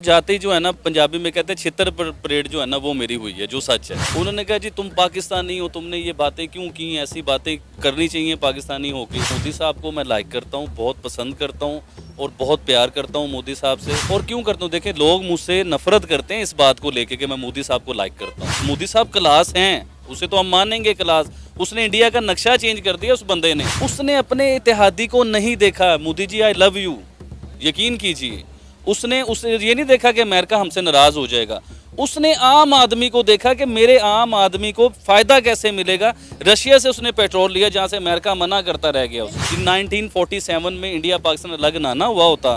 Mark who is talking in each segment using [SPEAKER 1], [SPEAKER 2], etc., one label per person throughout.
[SPEAKER 1] जाते ही जो है ना पंजाबी में कहते हैं छितर परेड जो है ना वो मेरी हुई है, जो सच है। उन्होंने कहा जी तुम पाकिस्तानी हो, तुमने ये बातें क्यों की, ऐसी बातें करनी चाहिए पाकिस्तानी होके। मोदी साहब को मैं लाइक करता हूँ, बहुत पसंद करता हूँ और बहुत प्यार करता हूँ मोदी साहब से। और क्यों करता हूँ, देखिए लोग मुझसे नफरत करते हैं इस बात को लेके कि मैं मोदी साहब को लाइक करता हूँ। मोदी साहब क्लास हैं, उसे तो हम मानेंगे क्लास। उसने इंडिया का नक्शा चेंज कर दिया उस बंदे ने। उसने अपने इत्तेहादी को नहीं देखा। Modi ji I love you, यकीन कीजिए। उसने ये नहीं देखा कि अमेरिका हमसे नाराज हो जाएगा। उसने आम आदमी को देखा कि मेरे आम आदमी को फायदा कैसे मिलेगा। रशिया से उसने पेट्रोल लिया जहां से अमेरिका मना करता रह गया। 1947 में इंडिया पाकिस्तान अलग ना हुआ होता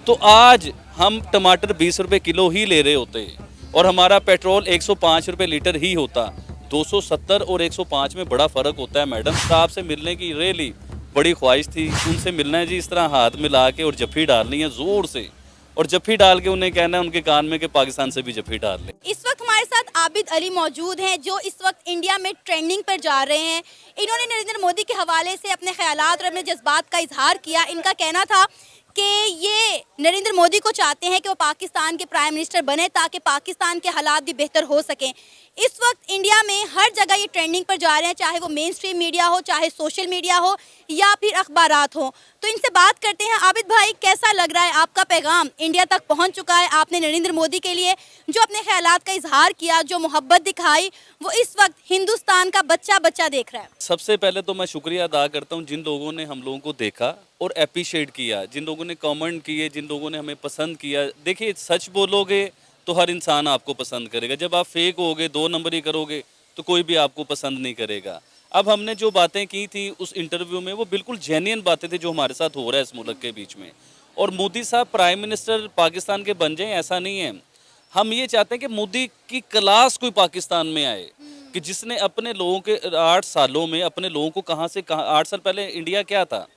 [SPEAKER 1] तो आज हम टमाटर 20 रुपए किलो ही ले रहे होते और हमारा पेट्रोल 105 रुपए लीटर ही होता। 270 और 105 में बड़ा फर्क होता है। मैडम साहब से मिलने की रियली बड़ी ख्वाहिश थी, उनसे मिलना है जी। इस तरह हाथ मिला के और जफ्फी डालनी है जोर से, और जफ्फी डाल के उन्हें कहना है उनके कान में कि पाकिस्तान से भी जफ्फी डाल ले।
[SPEAKER 2] इस वक्त हमारे साथ आबिद अली मौजूद हैं जो इस वक्त इंडिया में ट्रेंडिंग पर जा रहे हैं। इन्होंने नरेंद्र मोदी के हवाले से अपने ख्यालात और अपने जज्बात का इजहार किया। इनका कहना था कि ये नरेंद्र मोदी को चाहते हैं कि वो पाकिस्तान के प्राइम मिनिस्टर बने ताकि पाकिस्तान के हालात भी बेहतर हो सकें। इस वक्त इंडिया में हर जगह ये ट्रेंडिंग पर जा रहे हैं, चाहे वो मेन स्ट्रीम मीडिया हो, चाहे सोशल मीडिया हो या फिर अखबारात हो। तो इनसे बात करते हैं। आबिद भाई, कैसा लग रहा है, आपका पैगाम इंडिया तक पहुंच चुका है? आपने नरेंद्र मोदी के लिए जो अपने ख्यालात का इजहार किया, जो मोहब्बत दिखाई, वो इस वक्त हिंदुस्तान का बच्चा बच्चा देख रहा है।
[SPEAKER 1] सबसे पहले तो मैं शुक्रिया अदा करता हूँ जिन लोगों ने हम लोगों को देखा और अप्रिशिएट किया, जिन लोगों ने कमेंट किए, जिन लोगों ने हमें पसंद किया। देखिए सच बोलोगे तो हर इंसान आपको पसंद करेगा। जब आप फेक होगे, दो नंबर ही करोगे तो कोई भी आपको पसंद नहीं करेगा। अब हमने जो बातें की थी उस इंटरव्यू में वो बिल्कुल जेन्युइन बातें थी जो हमारे साथ हो रहा है इस मुल्क के बीच में। और मोदी साहब प्राइम मिनिस्टर पाकिस्तान के बन जाएं ऐसा नहीं है। हम ये चाहते हैं कि मोदी की क्लास कोई पाकिस्तान में आए, कि जिसने अपने लोगों के 8 सालों में अपने लोगों को कहाँ से कहाँ, 8 साल पहले इंडिया क्या था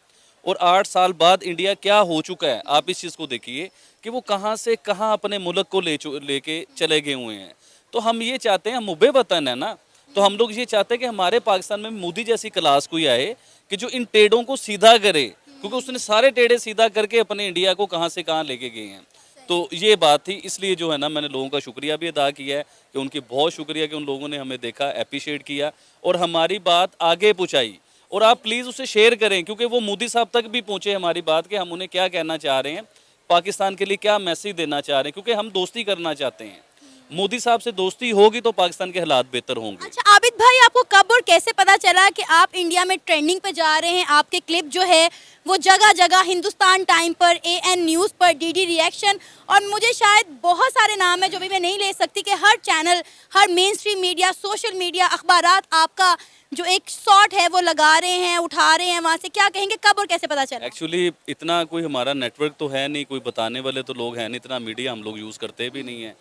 [SPEAKER 1] और 8 साल बाद इंडिया क्या हो चुका है। आप इस चीज़ को देखिए कि वो कहाँ से कहाँ अपने मुल्क को लेके चले गए हुए हैं। तो हम ये चाहते हैं, हम मुबे वतन है ना, तो हम लोग ये चाहते हैं कि हमारे पाकिस्तान में मोदी जैसी क्लास कोई आए कि जो इन टेढ़ों को सीधा करे, क्योंकि उसने सारे टेढ़े सीधा करके अपने इंडिया को कहाँ से कहाँ लेके गए हैं। तो ये बात थी, इसलिए जो है ना मैंने लोगों का शुक्रिया भी अदा किया है कि उनकी बहुत शुक्रिया कि उन लोगों ने हमें देखा, अप्रिशिएट किया और हमारी बात आगे पहुँचाई। और आप प्लीज़ उसे शेयर करें क्योंकि वो मोदी साहब तक भी पहुँचे हमारी बात कि हम उन्हें क्या कहना चाह रहे हैं, पाकिस्तान के लिए क्या मैसेज देना चाह रहे हैं, क्योंकि हम दोस्ती करना चाहते हैं। मोदी साहब से दोस्ती होगी तो पाकिस्तान के हालात बेहतर होंगे।
[SPEAKER 2] अच्छा आबिद भाई, आपको कब और कैसे पता चला कि आप इंडिया में ट्रेंडिंग पे जा रहे हैं? आपके क्लिप जो है वो जगह जगह, हिंदुस्तान टाइम पर, एएन न्यूज़ पर, डीडी रिएक्शन और मुझे शायद बहुत सारे नाम है जो भी मैं नहीं ले सकती, कि हर चैनल, हर mainstream media, social media, अखबारात आपका जो एक शॉट है वो लगा रहे हैं, उठा रहे हैं वहाँ से। क्या कहेंगे, कब और कैसे पता चला?
[SPEAKER 1] एक्चुअली इतना कोई हमारा नेटवर्क तो है नहीं, कोई बताने वाले तो लोग हैं नहीं, इतना मीडिया हम लोग यूज़ करते भी नहीं है।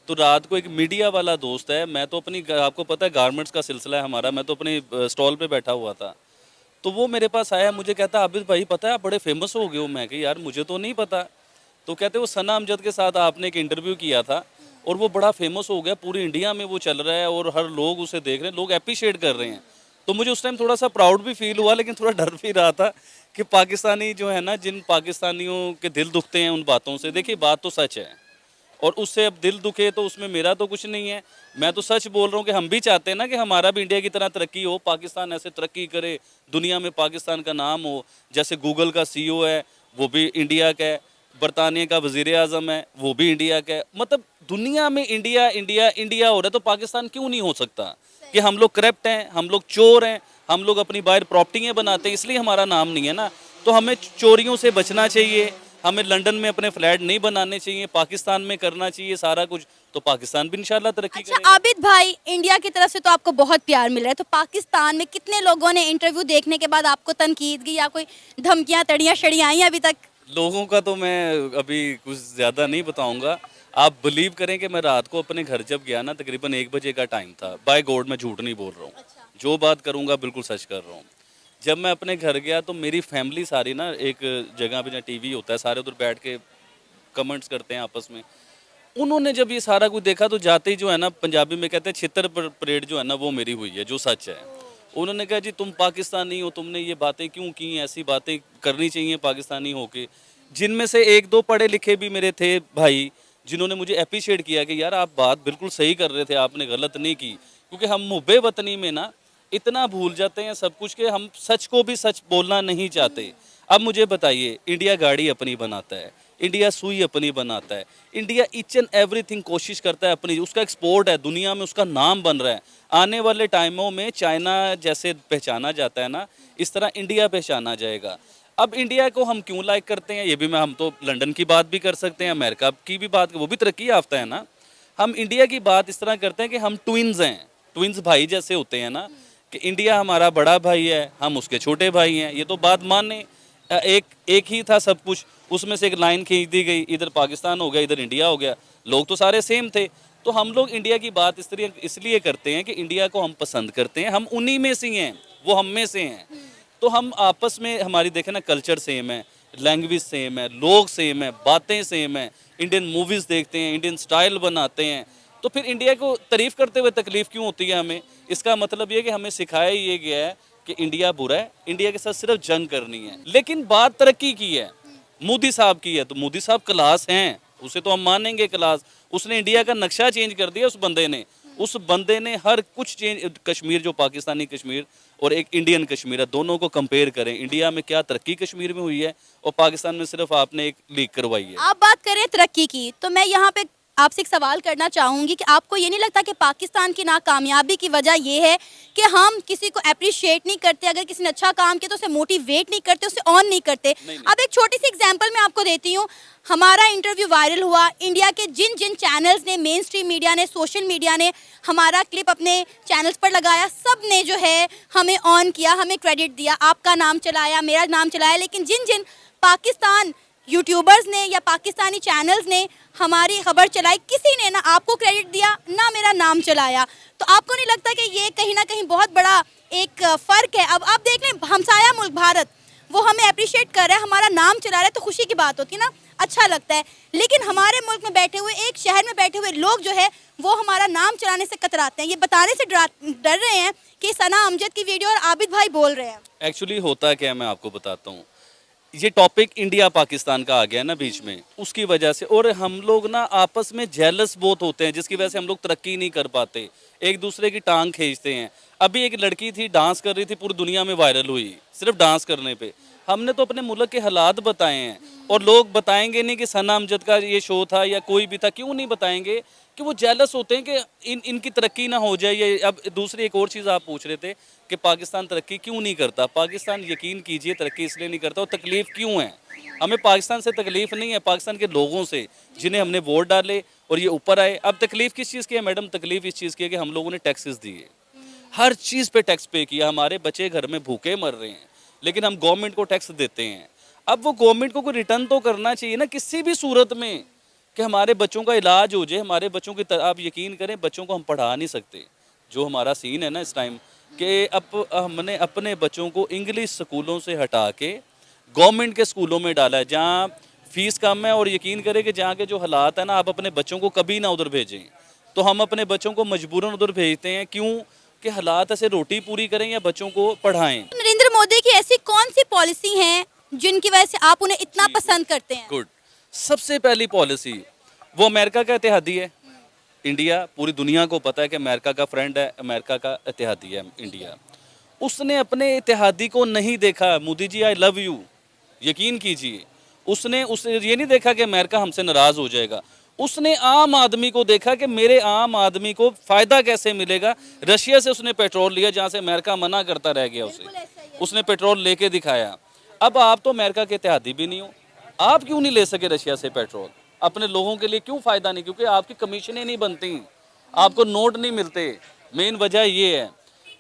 [SPEAKER 1] तो रात को एक मीडिया वाला दोस्त है, मैं तो अपनी, आपको पता है गारमेंट्स का सिलसिला है हमारा, मैं तो अपनी स्टॉल पे बैठा हुआ था, तो वो मेरे पास आया, मुझे कहता आबिद भाई पता है आप बड़े फेमस हो गए हो। मैं कि यार मुझे तो नहीं पता। तो कहते वो सना अमजद के साथ आपने एक इंटरव्यू किया था और वो बड़ा फेमस हो गया, पूरी इंडिया में वो चल रहा है और हर लोग उसे देख रहे हैं, लोग अप्रिशिएट कर रहे हैं। तो मुझे उस टाइम थोड़ा सा प्राउड भी फील हुआ, लेकिन थोड़ा डर भी रहा था कि पाकिस्तानी जो है ना, जिन पाकिस्तानियों के दिल दुखते हैं उन बातों से। देखिए बात तो सच है और उससे अब दिल दुखे तो उसमें मेरा तो कुछ नहीं है। मैं तो सच बोल रहा हूँ कि हम भी चाहते हैं ना कि हमारा भी इंडिया की तरह तरक्की हो, पाकिस्तान ऐसे तरक्की करे, दुनिया में पाकिस्तान का नाम हो। जैसे गूगल का सीईओ है वो भी इंडिया का है, बरतानिया का वज़ीर आज़म है वो भी इंडिया का है। मतलब दुनिया में इंडिया इंडिया इंडिया हो रहा है, तो पाकिस्तान क्यों नहीं हो सकता? कि हम लोग करप्ट हैं, हम लोग चोर हैं, हम लोग अपनी बाहर प्रॉपर्टियाँ बनाते हैं, इसलिए हमारा नाम नहीं है ना। तो हमें चोरियों से बचना चाहिए, हमें लंदन में अपने फ्लैट नहीं बनाने चाहिए, पाकिस्तान में करना चाहिए सारा कुछ, तो पाकिस्तान भी इंशाल्लाह तरक्की
[SPEAKER 2] अच्छा
[SPEAKER 1] करेगा।
[SPEAKER 2] आबिद भाई, इंडिया की तरफ से तो आपको बहुत प्यार मिल रहा है, तो पाकिस्तान में कितने लोगों ने इंटरव्यू देखने के बाद आपको तनकीद की या कोई धमकियां, तड़ियां, शड़ियां आई अभी तक?
[SPEAKER 1] लोगों का तो मैं अभी कुछ ज़्यादा नहीं बताऊंगा। आप बिलीव करें कि मैं रात को अपने घर जब गया ना, तकरीबन 1 बजे का टाइम था। बाय गॉड मैं झूठ नहीं बोल रहा हूँ,
[SPEAKER 2] अच्छा।
[SPEAKER 1] जो बात करूँगा बिल्कुल सच कर रहा हूँ। जब मैं अपने घर गया तो मेरी फैमिली सारी ना एक जगह पे जहाँ टीवी होता है, सारे उधर बैठ के कमेंट्स करते हैं आपस में। उन्होंने जब ये सारा कुछ देखा तो जाते ही जो है ना, पंजाबी में कहते हैं छितर परेड जो है ना वो मेरी हुई है, जो सच है। उन्होंने कहा जी तुम पाकिस्तानी हो, तुमने ये बातें क्यों की, ऐसी बातें करनी चाहिए पाकिस्तानी होके। जिनमें से 1-2 पढ़े लिखे भी मेरे थे भाई, जिन्होंने मुझे अप्रिशिएट किया कि यार आप बात बिल्कुल सही कर रहे थे, आपने गलत नहीं की। क्योंकि हम मुब्बे वतनी में ना इतना भूल जाते हैं सब कुछ कि हम सच को भी सच बोलना नहीं चाहते। अब मुझे बताइए, इंडिया गाड़ी अपनी बनाता है, इंडिया सुई अपनी बनाता है, इंडिया ईच एंड एवरीथिंग कोशिश करता है अपनी, उसका एक्सपोर्ट है, दुनिया में उसका नाम बन रहा है। आने वाले टाइमों में चाइना जैसे पहचाना जाता है ना, इस तरह इंडिया पहचाना जाएगा। अब इंडिया को हम क्यों लाइक करते हैं, ये भी हम तो लंदन की बात भी कर सकते हैं, अमेरिका की भी बात, वो भी तरक्की याफ्ता है ना। हम इंडिया की बात इस तरह करते हैं कि हम ट्विन्स हैं, ट्विन्स भाई जैसे होते हैं ना, कि इंडिया हमारा बड़ा भाई है, हम उसके छोटे भाई हैं। ये तो बात माने, एक ही था सब कुछ, उसमें से एक लाइन खींच दी गई, इधर पाकिस्तान हो गया, इधर इंडिया हो गया, लोग तो सारे सेम थे। तो हम लोग इंडिया की बात इसलिए करते हैं कि इंडिया को हम पसंद करते हैं, हम उन्हीं में से हैं, वो हम में से हैं। तो हम आपस में हमारी देखें ना, कल्चर सेम है, लैंग्वेज सेम है, लोग सेम है, बातें सेम है, इंडियन मूवीज़ देखते हैं, इंडियन स्टाइल बनाते हैं। तो फिर इंडिया को तारीफ़ करते हुए तकलीफ़ क्यों होती है हमें? इसका मतलब ये कि हमें सिखाया ये गया है कि इंडिया बुरा है, इंडिया के साथ सिर्फ जंग करनी है। लेकिन बात तरक्की की है, मोदी साहब की है, तो मोदी साहब क्लास हैं, उसे तो हम मानेंगे क्लास। उसने इंडिया का नक्शा चेंज कर दिया, उस बंदे ने हर कुछ चेंज। कश्मीर जो पाकिस्तानी कश्मीर और एक इंडियन कश्मीर है, दोनों को कंपेयर करें, इंडिया में क्या तरक्की कश्मीर में हुई है और पाकिस्तान में सिर्फ आपने एक लीक करवाई है।
[SPEAKER 2] आप बात करें तरक्की की, तो मैं यहाँ पे आपसे एक सवाल करना चाहूँगी कि आपको ये नहीं लगता कि पाकिस्तान की नाकामयाबी की वजह ये है कि हम किसी को अप्रिशिएट नहीं करते, अगर किसी ने अच्छा काम किया तो उसे मोटिवेट नहीं करते, उसे ऑन नहीं करते।
[SPEAKER 1] नहीं।
[SPEAKER 2] अब एक छोटी सी एग्जांपल मैं आपको देती हूँ। हमारा इंटरव्यू वायरल हुआ, इंडिया के जिन जिन चैनल्स ने, मेन स्ट्रीम मीडिया ने, सोशल मीडिया ने हमारा क्लिप अपने चैनल्स पर लगाया, सब ने जो है हमें ऑन किया, हमें क्रेडिट दिया, आपका नाम चलाया, मेरा नाम चलाया। लेकिन जिन जिन पाकिस्तान यूट्यूबर्स ने या पाकिस्तानी चैनल्स ने हमारी खबर चलाई, किसी ने ना आपको क्रेडिट दिया ना मेरा नाम चलाया। तो आपको नहीं लगता कि ये कहीं ना कहीं बहुत बड़ा एक फ़र्क है? अब आप देख लें, हमसाया मुल्क भारत, वो हमें अप्रिशिएट कर रहा है, हमारा नाम चला रहा है, तो खुशी की बात होती है ना, अच्छा लगता है। लेकिन हमारे मुल्क में बैठे हुए, एक शहर में बैठे हुए लोग जो है वो हमारा नाम चलाने से कतराते हैं, ये बताने से डर रहे हैं कि सना अमजद की वीडियो और आबिद भाई बोल रहे हैं।
[SPEAKER 1] एक्चुअली होता क्या है, मैं आपको बताता हूँ। ये टॉपिक इंडिया पाकिस्तान का आ गया ना बीच में, उसकी वजह से, और हम लोग ना आपस में जेलस बहुत होते हैं, जिसकी वजह से हम लोग तरक्की नहीं कर पाते, एक दूसरे की टांग खींचते हैं। अभी एक लड़की थी, डांस कर रही थी, पूरी दुनिया में वायरल हुई सिर्फ डांस करने पे। हमने तो अपने मुल्क के हालात बताए हैं, और लोग बताएंगे नहीं कि सना अमजद का ये शो था या कोई भी था। क्यों नहीं बताएंगे? कि वो जेलस होते हैं कि इनकी तरक्की ना हो जाए। ये अब दूसरी एक और चीज़ आप पूछ रहे थे कि पाकिस्तान तरक्की क्यों नहीं करता। पाकिस्तान, यकीन कीजिए, तरक्की इसलिए नहीं करता, और तकलीफ़ क्यों है हमें? पाकिस्तान से तकलीफ़ नहीं है, पाकिस्तान के लोगों से, जिन्हें हमने वोट डाले और ये ऊपर आए। अब तकलीफ़ किस चीज़ की है मैडम? तकलीफ़ इस चीज़ की है कि हम लोगों ने टैक्सेस दिए, हर चीज़ पे टैक्स पे किया, हमारे बच्चे घर में भूखे मर रहे हैं, लेकिन हम गवर्नमेंट को टैक्स देते हैं। अब वो गवर्नमेंट को कोई रिटर्न तो करना चाहिए ना, किसी भी सूरत में, कि हमारे बच्चों का इलाज हो जाए, हमारे बच्चों की आप यकीन करें, बच्चों को हम पढ़ा नहीं सकते। जो हमारा सीन है ना इस टाइम, कि अब हमने अपने बच्चों को इंग्लिश स्कूलों से हटा के गवर्नमेंट के स्कूलों में डाला है, जहाँ फ़ीस कम है, और यकीन करें कि जहाँ के जो हालात है ना, आप अपने बच्चों को कभी ना उधर भेजें। तो हम अपने बच्चों को मजबूरन उधर भेजते हैं। क्यों? कि हालात ऐसे रोटी पूरी करें या बच्चों को पढ़ाएं।
[SPEAKER 2] नरेंद्र मोदी की ऐसी कौन सी पॉलिसी है जिनकी वजह से आप उन्हें इतना पसंद करते हैं?
[SPEAKER 1] गुड। सबसे पहली पॉलिसी, वो अमेरिका का इत्तेहादी है। इंडिया, पूरी दुनिया को पता है कि अमेरिका का फ्रेंड है, अमेरिका का इत्तेहादी है इंडिया। उसने अपने इत्तेहादी को नहीं देखा, Modi ji I love you, यकीन कीजिए। उसने ये नहीं देखा कि अमेरिका हमसे नाराज़ हो जाएगा। उसने आम आदमी को देखा कि मेरे आम आदमी को फ़ायदा कैसे मिलेगा। रशिया से उसने पेट्रोल लिया, जहाँ से अमेरिका मना करता रह गया उसे, उसने पेट्रोल लेके दिखाया। अब आप तो अमेरिका के इत्तेहादी भी नहीं हो, आप क्यों नहीं ले सके रशिया से पेट्रोल? अपने लोगों के लिए क्यों फ़ायदा नहीं? क्योंकि आपकी कमीशनें नहीं बनती, आपको नोट नहीं मिलते, मेन वजह ये है।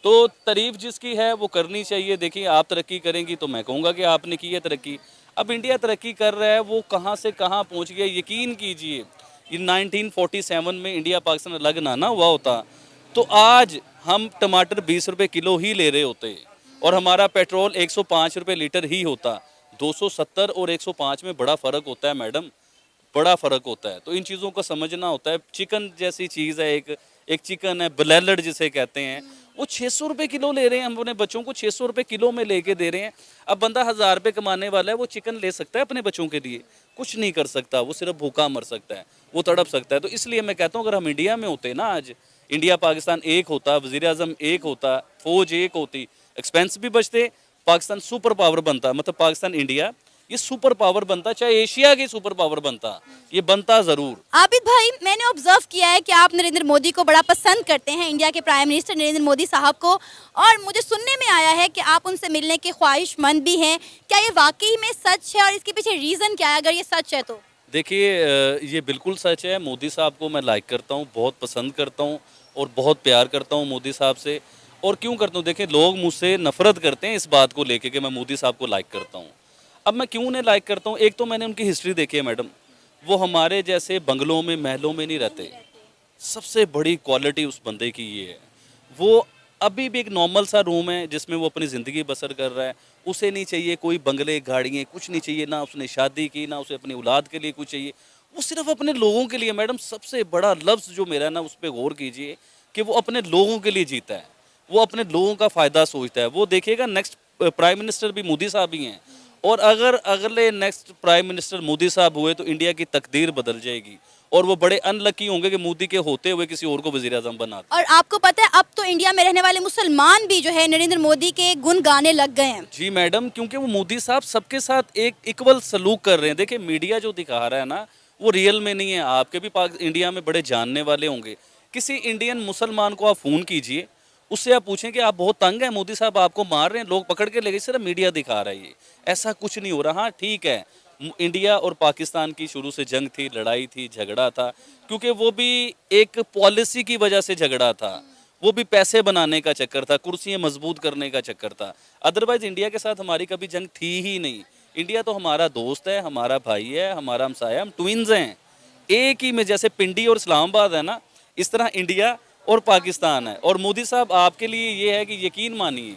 [SPEAKER 1] तो तारीफ़ जिसकी है वो करनी चाहिए। देखिए, आप तरक्की करेंगी तो मैं कहूँगा कि आपने की है तरक्की। अब इंडिया तरक्की कर रहा है, वो कहाँ से कहाँ पहुँच गया। यकीन कीजिए, ये 1947 में इंडिया पाकिस्तान अलग ना हुआ होता तो आज हम टमाटर 20 रुपये किलो ही ले रहे होते, और हमारा पेट्रोल 105 रुपये लीटर ही होता। 270 और 105 में बड़ा फ़र्क होता है मैडम, बड़ा फ़र्क होता है। तो इन चीज़ों को समझना होता है। चिकन जैसी चीज़ है, एक चिकन है, ब्लेलड जिसे कहते हैं, वो 600 रुपये किलो ले रहे हैं। हम अपने बच्चों को 600 रुपये किलो में लेके दे रहे हैं। अब बंदा 1000 रुपये कमाने वाला है, वो चिकन ले सकता है अपने बच्चों के लिए? कुछ नहीं कर सकता, वो सिर्फ भूखा मर सकता है। वो तड़प सकता है। तो इसलिए मैं कहता हूँ अगर हम इंडिया में होते ना आज, इंडिया पाकिस्तान एक होता, वज़ीर आज़म एक होता, फौज एक होती, एक्सपेंस भी बचते, पाकिस्तान सुपर पावर बनता, मतलब पाकिस्तान इंडिया ये सुपर पावर बनता, चाहे एशिया की सुपर पावर बनता, ये बनता ज़रूर।
[SPEAKER 2] आबिद भाई, मैंने ऑब्जर्व किया है कि आप नरेंद्र मोदी को बड़ा पसंद करते हैं, इंडिया के प्राइम मिनिस्टर नरेंद्र मोदी साहब को, और मुझे सुनने में आया है कि आप उनसे मिलने के ख्वाहिशमंद भी हैं। क्या ये वाकई में सच है और इसके पीछे रीज़न क्या है अगर ये सच है तो?
[SPEAKER 1] देखिए ये बिल्कुल सच है। मोदी साहब को मैं लाइक करता हूँ, बहुत पसंद करता हूँ और बहुत प्यार करता हूँ मोदी साहब से। और क्यों करता हूँ, देखिए लोग मुझसे नफ़रत करते हैं इस बात को लेके कि मैं मोदी साहब को लाइक करता हूँ। अब मैं क्यों उन्हें लाइक करता हूँ, एक तो मैंने उनकी हिस्ट्री देखी है मैडम, वो हमारे जैसे बंगलों में महलों में नहीं रहते। सबसे बड़ी क्वालिटी उस बंदे की ये है, वो अभी भी एक नॉर्मल सा रूम है जिसमें वो अपनी ज़िंदगी बसर कर रहा है। उसे नहीं चाहिए कोई बंगले गाड़ियाँ, कुछ नहीं चाहिए, ना उसने शादी की, ना उसे अपनी औलाद के लिए कुछ चाहिए। वो सिर्फ अपने लोगों के लिए। मैडम सबसे बड़ा लफ्ज़ जो मेरा है ना, उस पर गौर कीजिए कि वो अपने लोगों के लिए जीता है, वो अपने लोगों का फ़ायदा सोचता है। वो देखिएगा नेक्स्ट प्राइम मिनिस्टर भी मोदी साहब ही हैं, और अगर अगले नेक्स्ट प्राइम मिनिस्टर मोदी साहब हुए तो इंडिया की तकदीर बदल जाएगी, और वो बड़े अनलकी होंगे कि मोदी के होते हुए किसी और को वज़ीर आज़म बनाते।
[SPEAKER 2] और आपको पता है अब तो इंडिया में रहने वाले मुसलमान भी जो है नरेंद्र मोदी के गुण गाने लग गए हैं।
[SPEAKER 1] जी मैडम, क्योंकि वो मोदी साहब सबके साथ एक इक्वल सलूक कर रहे हैं। देखिए मीडिया जो दिखा रहा है ना, वो रियल में नहीं है। आपके भी इंडिया में बड़े जानने वाले होंगे, किसी इंडियन मुसलमान को आप फ़ोन कीजिए, उससे आप पूछें कि आप बहुत तंग हैं, मोदी साहब आपको मार रहे हैं, लोग पकड़ के ले गए, सिर्फ मीडिया दिखा रहा है। ये ऐसा कुछ नहीं हो रहा। हाँ ठीक है, इंडिया और पाकिस्तान की शुरू से जंग थी, लड़ाई थी, झगड़ा था, क्योंकि वो भी एक पॉलिसी की वजह से झगड़ा था, वो भी पैसे बनाने का चक्कर था, कुर्सियाँ मजबूत करने का चक्कर था। अदरवाइज इंडिया के साथ हमारी कभी जंग थी ही नहीं। इंडिया तो हमारा दोस्त है, हमारा भाई है, हमारा हमसाया, हम ट्विन्स हैं। एक ही में जैसे पिंडी और इस्लामाबाद है ना, इस तरह इंडिया और पाकिस्तान है। और मोदी साहब आपके लिए ये है कि यकीन मानिए,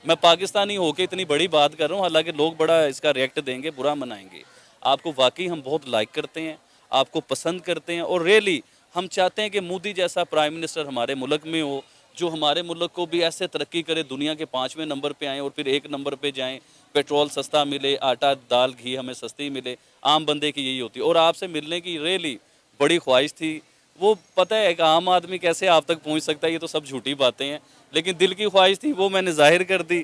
[SPEAKER 1] मैं पाकिस्तानी होके इतनी बड़ी बात कर रहा हूँ, हालांकि लोग बड़ा इसका रिएक्ट देंगे, बुरा मनाएंगे। आपको वाकई हम बहुत लाइक करते हैं, आपको पसंद करते हैं, और रियली हम चाहते हैं कि मोदी जैसा प्राइम मिनिस्टर हमारे मुल्क में हो, जो हमारे मुल्क को भी ऐसे तरक्की करे, दुनिया के 5वें नंबर पे आएँ और फिर 1 नंबर पे जाएं, पेट्रोल सस्ता मिले, आटा दाल घी हमें सस्ती मिले। आम बंदे की यही होती है। और आपसे मिलने की रियली बड़ी ख्वाहिश थी। वो पता है एक आम आदमी कैसे आप तक पहुंच सकता है, ये तो सब झूठी बातें हैं, लेकिन दिल की ख्वाहिश थी, वो मैंने जाहिर कर दी।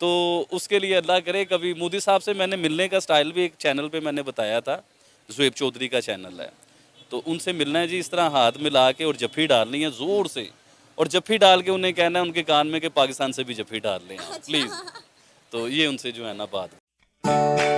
[SPEAKER 1] तो उसके लिए अल्लाह करे कभी मोदी साहब से मैंने मिलने का स्टाइल भी एक चैनल पे मैंने बताया था, ज़ुएब चौधरी का चैनल है, तो उनसे मिलना है जी, इस तरह हाथ मिला के और जफ़ी डालनी है ज़ोर से, और जफ़ी डाल के उन्हें कहना है उनके कान में कि पाकिस्तान से भी जफ़ी डाल लें आप प्लीज़। तो ये उनसे जो है ना बात।